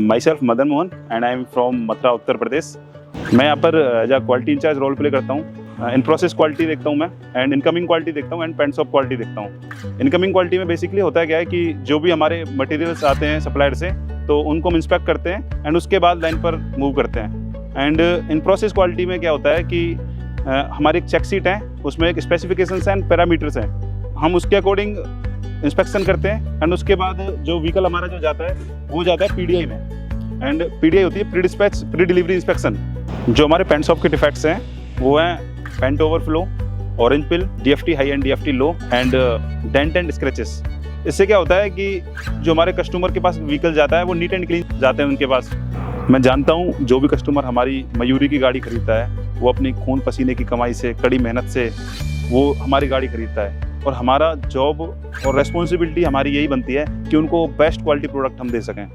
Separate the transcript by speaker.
Speaker 1: My self Madan Mohan and I am from Mathura Uttar Pradesh. मैं यहाँ पर as a quality incharge role play करता हूँ। इन प्रोसेस क्वालिटी देखता हूँ मैं, एंड इनकमिंग क्वालिटी देखता हूँ, एंड पेंट शॉप क्वालिटी देखता हूँ। इनकमिंग क्वालिटी में बेसिकली होता है क्या है कि जो भी हमारे मटेरियल्स आते हैं सप्लायर से, तो उनको हम इंस्पेक्ट करते हैं एंड उसके बाद लाइन पर मूव करते हैं। एंड इन प्रोसेस क्वालिटी में क्या होता है कि हमारी एक चेक शीट है, उसमें एक स्पेसिफिकेशंस एंड पैरामीटर्स हैं, हम उसके अकॉर्डिंग इंस्पेक्शन करते हैं। एंड उसके बाद जो व्हीकल हमारा जो जाता है वो जाता है पीडीआई में, एंड पीडीआई होती है pre dispatch pre delivery inspection. जो हमारे पेंट शॉप के डिफेक्ट्स हैं वो हैं paint overflow, orange peel, DFT high and DFT low, and dent and scratches. इससे क्या होता है कि जो हमारे कस्टमर के पास व्हीकल जाता है वो नीट एंड क्लीन जाते हैं उनके पास। मैं जानता हूँ जो भी कस्टमर हमारी मयूरी की गाड़ी खरीदता है वो अपनी खून पसीने की कमाई से, कड़ी मेहनत से वो हमारी गाड़ी खरीदता है, और हमारा जॉब और रेस्पॉन्सिबिलिटी हमारी यही बनती है कि उनको बेस्ट क्वालिटी प्रोडक्ट हम दे सकें।